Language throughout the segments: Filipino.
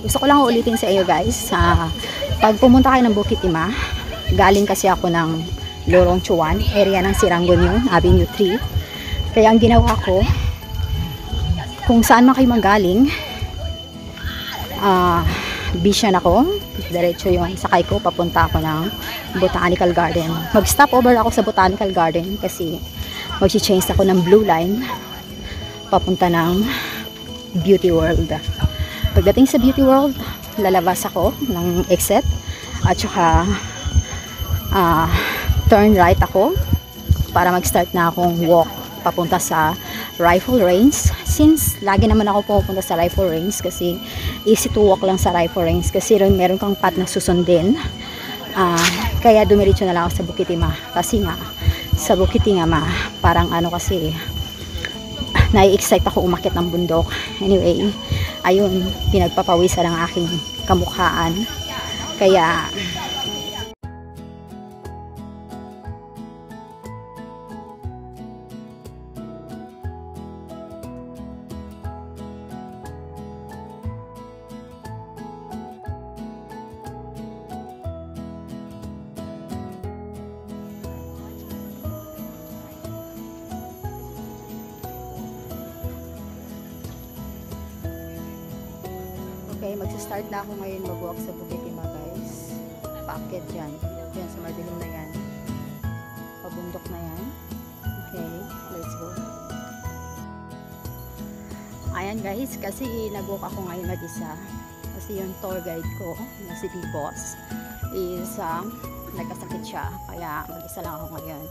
Gusto ko lang ulitin sa inyo guys, pag pumunta kayo ng Bukit Timah, galing kasi ako ng Lorong Chuan, area ng Sirangoon, Avenue 3. Kaya ang ginawa ko, kung saan man kayo manggaling, bisyan ako, diretso yung sakay ko, papunta ako ng Botanical Garden. Mag-stop over ako sa Botanical Garden kasi mag-change ako ng Blue Line papunta ng Beauty World. Pagdating sa Beauty World, lalabas ako ng exit at saka turn right ako para mag-start na akong walk papunta sa Rifle Range. Since lagi naman ako pupunta sa Rifle Range kasi easy to walk lang sa Rifle Range kasi rin meron kang path na susundin. Kaya dumiretso na lang ako sa Bukit Timah kasi nga sa Bukit Timah parang ano kasi nai-excite ako umakyat ng bundok. Anyway, ayun, pinagpapawisan ang aking kamukhaan. Kaya okay, magsa-start na ako ngayon mag-walk sa Bukit Timah guys. Paakyat dyan. Yan sa madilim na yan. Pabundok na yan. Okay, let's go. Ayan guys, kasi nag-walk ako ngayon mag-isa. Kasi yung tour guide ko, na si B-Boss, is nagkasakit siya. Kaya mag-isa lang ako ngayon.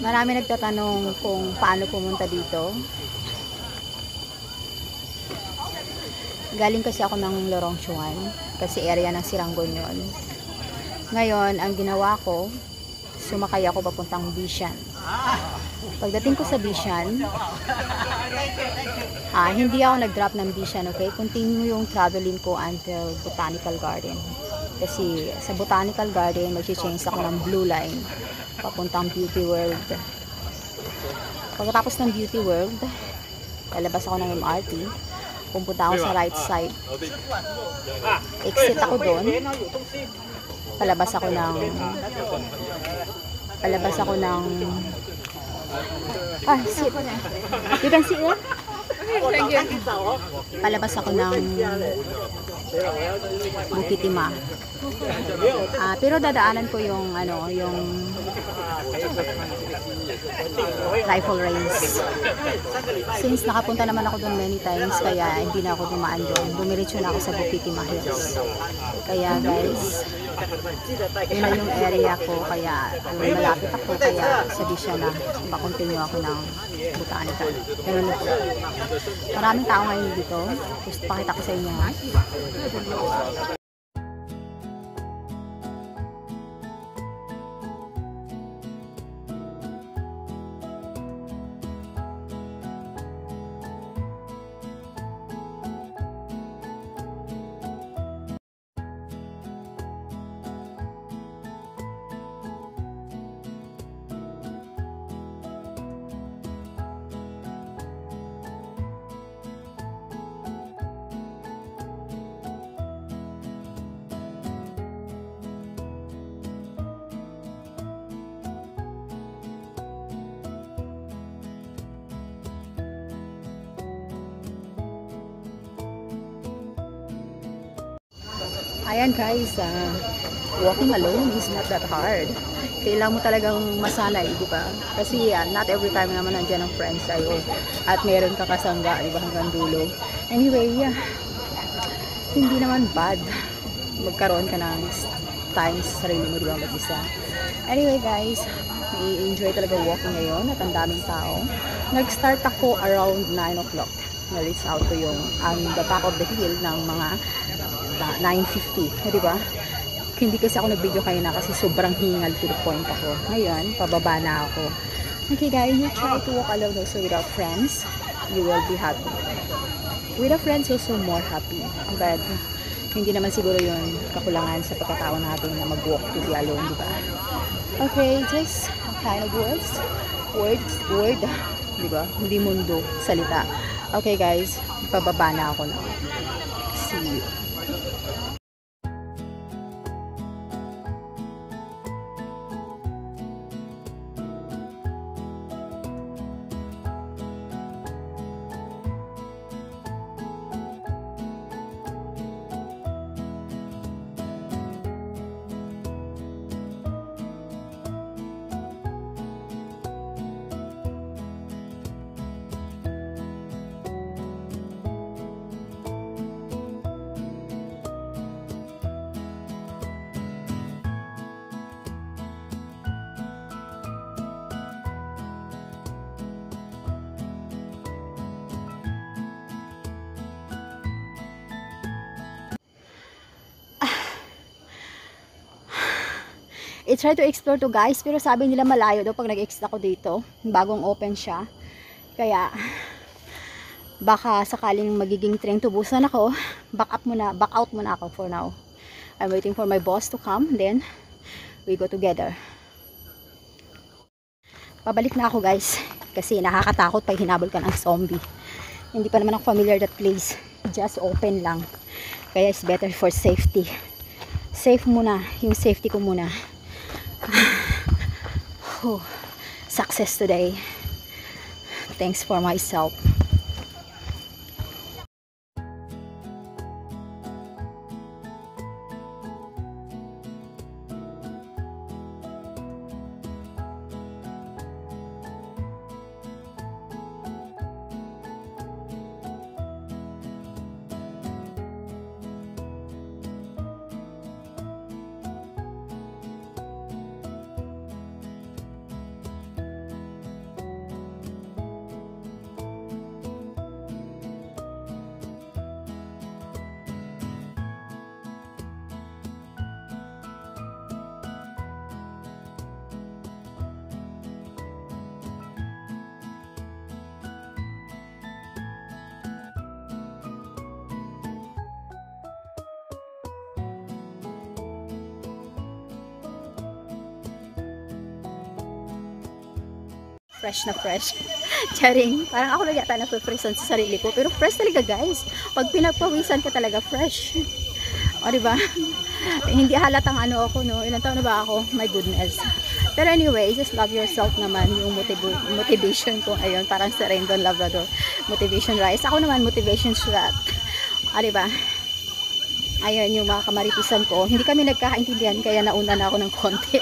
Marami nagtatanong kung paano pumunta dito. Galing kasi ako ng Lorong Chuan, kasi area ng Sirangon yun. Ngayon, ang ginawa ko, sumakay ako papuntang Bishan. Pagdating ko sa Bishan, hindi ako nag-drop ng Bishan, okay? Continue yung traveling ko until Botanical Garden. Kasi sa Botanical Garden, mag-change ako ng Blue Line papuntang Beauty World. Pagkatapos ng Beauty World, lalabas ako ng MRT, pupunta ako sa right side. Exit ako doon. Palabas ako ng sit. You can see it? Palabas ako ng Bukit-Timah. Pero dadaanan ko yung Rifle Range. Since nakapunta naman ako doon many times, kaya hindi na ako dumaan doon. Dumiretso na ako sa Bukit-Timah Hills. Kaya guys, yun na yung area ko, kaya malapit ako, kaya sabi siya na pakontinue ako ng Botanical. Ganun po. Maraming tao ngayon dito. Gusto pakita ko sa inyo. Ayan guys, walking alone is not that hard. Kailangan mo talagang masanay, di ba? Kasi not every time naman nandiyan ang friends sa'yo at meron ka kasangga, di ba, hanggang dulo. Anyway, hindi naman bad magkaroon ka ng time sa sarili mo, di ba, mag-isa. Anyway guys, i-enjoy talaga walking ngayon at ang daming tao. Nag-start ako around 9 o'clock. Na-reach out ko yung the top of the hill ng mga 9:50, di ba? Hindi kasi ako nag-video kayo na kasi sobrang hingal to the point ako. Ngayon, pababa na ako. Okay guys, you try to walk alone also without friends. You will be happy. With a friends, also more happy. But hindi naman siguro yun kakulangan sa pagkatao natin na mag-walk to be alone, di ba? Okay, just kind of word, di ba? Hindi mundo, salita. Okay guys, pababa na ako na. See you. I-try to explore to guys, pero sabi nila malayo daw pag nag-exit ako dito, bagong open siya, kaya baka sakaling magiging train tubusan ako, back out muna ako for now. I'm waiting for my boss to come, then we go together. Pabalik na ako guys, kasi nakakatakot pag hinabol ka ng zombie. Hindi pa naman ako familiar that place, just open lang, kaya it's better for safety. Safe muna, yung safety ko muna. Success today. Thanks for myself. fresh na fresh. Charing, parang ako lang yata na-fresh sa sarili ko. Pero fresh talaga guys. Pag pinagpawisan ka talaga, fresh. O diba? Hindi halatang ano ako, no? Ilang taon na ba ako? My goodness. Pero anyway, just love yourself naman yung motivation ko. Ayun, parang sa Rendon Labrador. Motivation rice. Ako naman, motivation shot. O diba? Ayun, yung mga kamaritisan ko. Hindi kami nagkakaintindihan, kaya nauna na ako ng konti.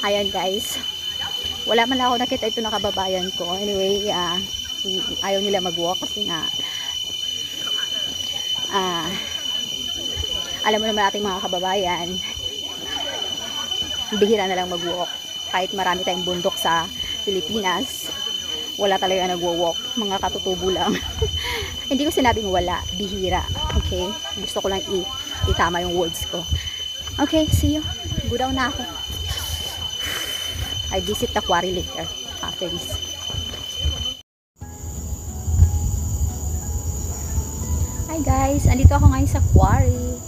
Ayan guys. Wala man lang ako nakita ito na kababayan ko. Anyway, ayaw nila mag-walk kasi nga alam mo naman ating mga kababayan, bihira na lang mag-walk. Kahit marami tayong bundok sa Pilipinas, wala talaga nagwo-walk. Mga katutubo lang. Hindi ko sinabing wala, bihira. Okay? Gusto ko lang itama yung words ko. Okay, see you. Go down na ako. I visit the quarry later after this. Hi guys, andito ako ngayon sa quarry.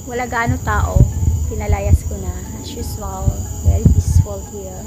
Wala gaano tao. Pinalayas ko na. As usual, very peaceful here.